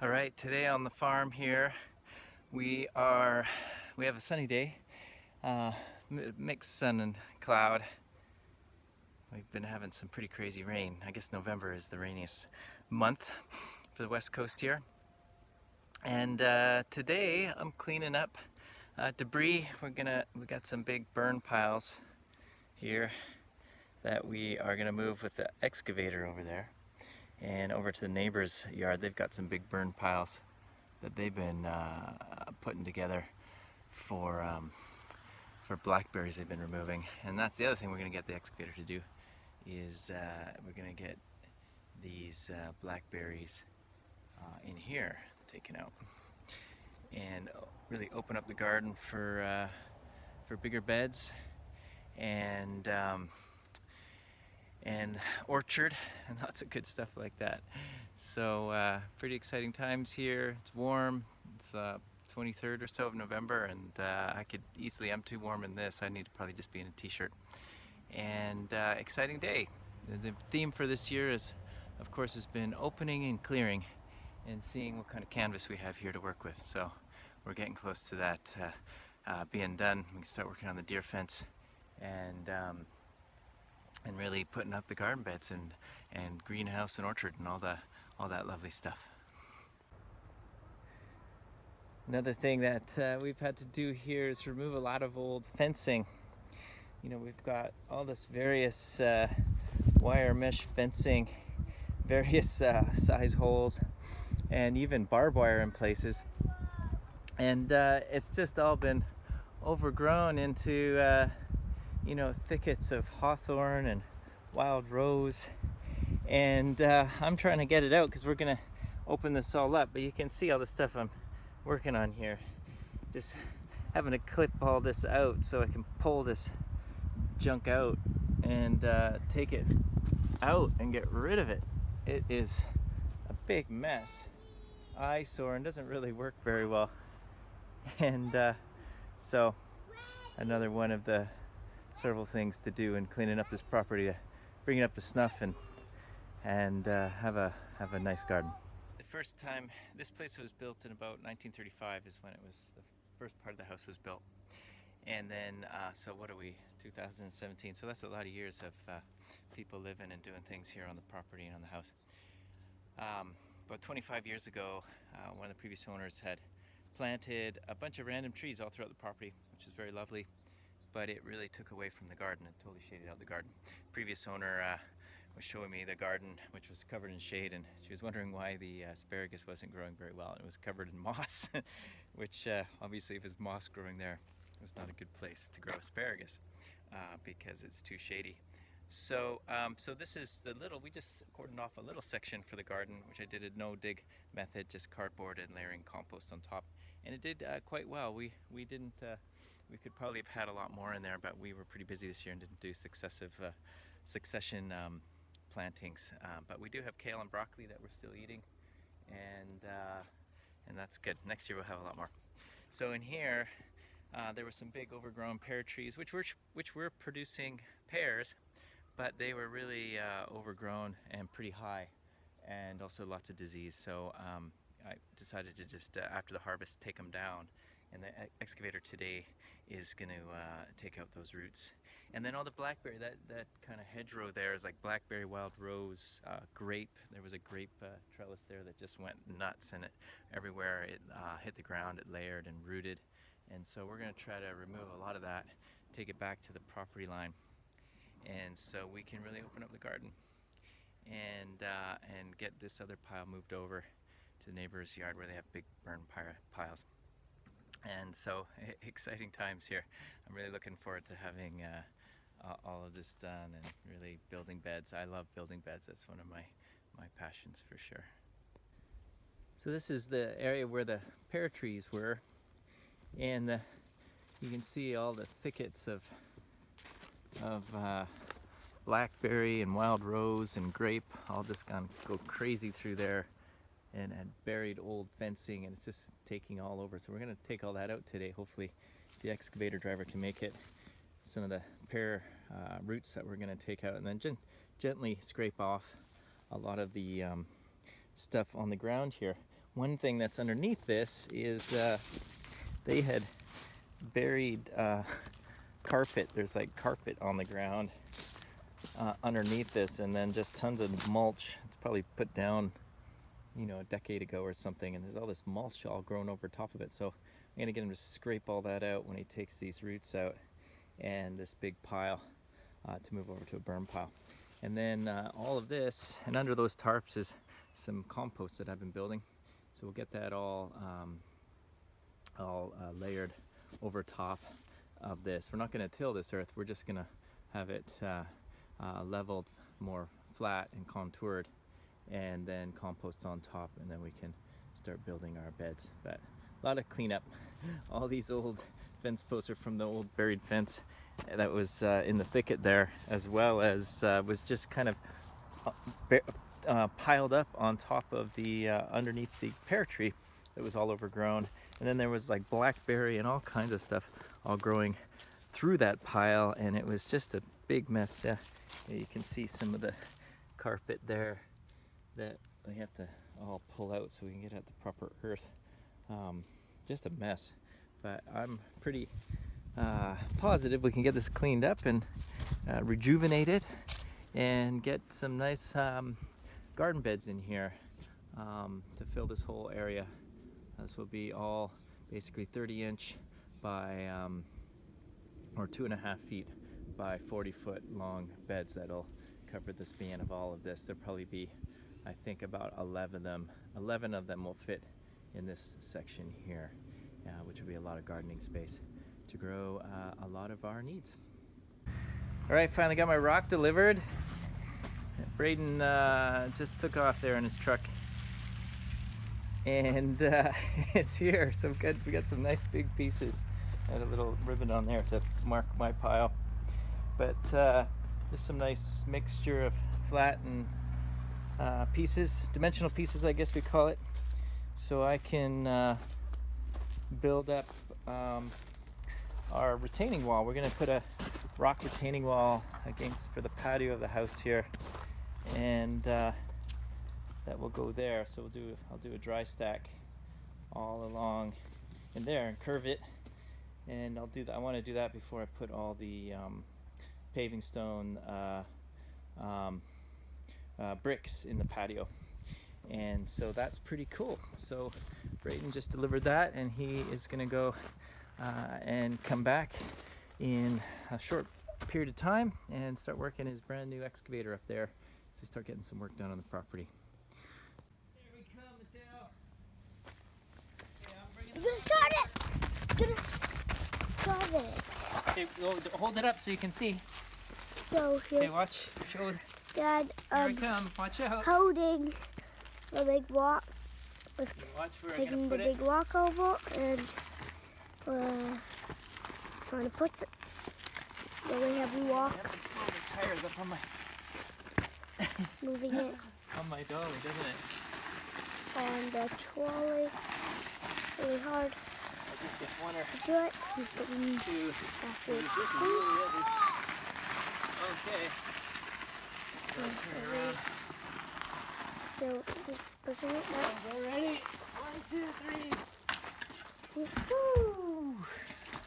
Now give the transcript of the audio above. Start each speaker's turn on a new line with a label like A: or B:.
A: All right, today on the farm here, we have a sunny day, mixed sun and cloud. We've been having some pretty crazy rain. I guess November is the rainiest month for the west coast here. And today I'm cleaning up debris. We got some big burn piles here that we are gonna move with the excavator over there. And over to the neighbor's yard, they've got some big burn piles that they've been putting together for blackberries they've been removing. And that's the other thing we're going to get the excavator to do is we're going to get these blackberries in here taken out and really open up the garden for bigger beds and orchard and lots of good stuff like that. So pretty exciting times here. It's warm. It's 23rd or so of November, and I'm too warm in this. I need to probably just be in a t-shirt. And exciting day. The theme for this year of course, has been opening and clearing and seeing what kind of canvas we have here to work with. So we're getting close to that being done. We can start working on the deer fence and really putting up the garden beds and greenhouse and orchard and all that lovely stuff. Another thing that we've had to do here is remove a lot of old fencing. You know, we've got all this various wire mesh fencing, various size holes, and even barbed wire in places. And it's just all been overgrown into thickets of hawthorn and wild rose. And I'm trying to get it out because we're gonna open this all up, but you can see all the stuff I'm working on here. Just having to clip all this out so I can pull this junk out and take it out and get rid of it. It is a big mess, eyesore, and doesn't really work very well. And so another one of the several things to do in cleaning up this property to bring it up to snuff and have a nice garden. The first time this place was built in about 1935 is when the first part of the house was built. And then so what are we, 2017, so that's a lot of years of people living and doing things here on the property and on the house. About 25 years ago, one of the previous owners had planted a bunch of random trees all throughout the property, which is very lovely, but it really took away from the garden and totally shaded out the garden. Previous owner was showing me the garden, which was covered in shade, and she was wondering why the asparagus wasn't growing very well. It was covered in moss, which obviously if there's moss growing there, it's not a good place to grow asparagus because it's too shady. So this is we just cordoned off a little section for the garden, which I did a no-dig method, just cardboard and layering compost on top, and it did quite well. We could probably have had a lot more in there, but we were pretty busy this year and didn't do succession plantings. But we do have kale and broccoli that we're still eating, and that's good. Next year we'll have a lot more. So in here, there were some big overgrown pear trees, which were producing pears, but they were really overgrown and pretty high, and also lots of disease. So I decided to just, after the harvest, take them down. And the excavator today is going to take out those roots. And then all the blackberry, that kind of hedgerow there is like blackberry, wild rose, grape. There was a grape trellis there that just went nuts, and everywhere it hit the ground, it layered and rooted. And so we're going to try to remove a lot of that, take it back to the property line, and so we can really open up the garden and get this other pile moved over to the neighbor's yard where they have big burn piles. And so exciting times here. I'm really looking forward to having all of this done and really building beds. I love building beds. That's one of my passions for sure. So this is the area where the pear trees were, and you can see all the thickets of blackberry and wild rose and grape all just go crazy through there, and had buried old fencing, and it's just taking all over. So we're going to take all that out today. Hopefully the excavator driver can make it. Some of the pear roots that we're going to take out, and then gently scrape off a lot of the stuff on the ground here. one thing that's underneath this is they had buried carpet. There's like carpet on the ground underneath this, and then just tons of mulch. It's probably put down, you know, a decade ago or something, and there's all this mulch all grown over top of it. So I'm gonna get him to scrape all that out when he takes these roots out, and this big pile to move over to a berm pile. And then all of this, and under those tarps is some compost that I've been building. So we'll get that all layered over top of this. We're not going to till this earth, we're just going to have it leveled more flat and contoured, and then compost on top, and then we can start building our beds. But a lot of cleanup. All these old fence posts are from the old buried fence that was in the thicket there, as well as was just kind of piled up on top of the underneath the pear tree that was all overgrown. And then there was like blackberry and all kinds of stuff all growing through that pile, and it was just a big mess. Yeah, you can see some of the carpet there that we have to all pull out so we can get at the proper earth. Just a mess, but I'm pretty positive we can get this cleaned up and rejuvenated and get some nice garden beds in here to fill this whole area. This will be all basically 30-inch by or 2.5 feet by 40-foot long beds that'll cover the span of all of this. There'll probably be, I think, about 11 of them will fit in this section here, which will be a lot of gardening space to grow a lot of our needs. All right, finally got my rock delivered. Braden just took off there in his truck, and it's here. So we got some nice big pieces. I had a little ribbon on there to mark my pile, but just some nice mixture of flat and pieces, dimensional pieces, I guess we call it, so I can build up our retaining wall. We're going to put a rock retaining wall for the patio of the house here, and that will go there. So I'll do a dry stack all along in there and curve it, and I'll do that. I want to do that before I put all the paving stone bricks in the patio. And so that's pretty cool. So Braden just delivered that, and he is going to go and come back in a short period of time and start working his brand new excavator up there to start getting some work done on the property. Here we come, Mateo. Okay, I'm bringing
B: You're gonna start it.
A: Okay, hold it up so you can see.
B: So
A: Okay, watch. Show.
B: Dad,
A: Here I come. Watch out.
B: holding the big rock,
A: Watch where I'm
B: taking
A: gonna
B: the
A: put it.
B: big rock over, and trying to put the really heavy
A: I
B: rock,
A: have to pull the tires up on my
B: moving it
A: on my dolly, doesn't it?
B: on the trolley really hard
A: I'll just get one or
B: to do it. He's getting
A: two.
B: after
A: This is
B: it.
A: really heavy. Okay. So I'll turn it around.
B: So he's pushing it now.
A: All ready? 1, 2, 3.
B: Woo!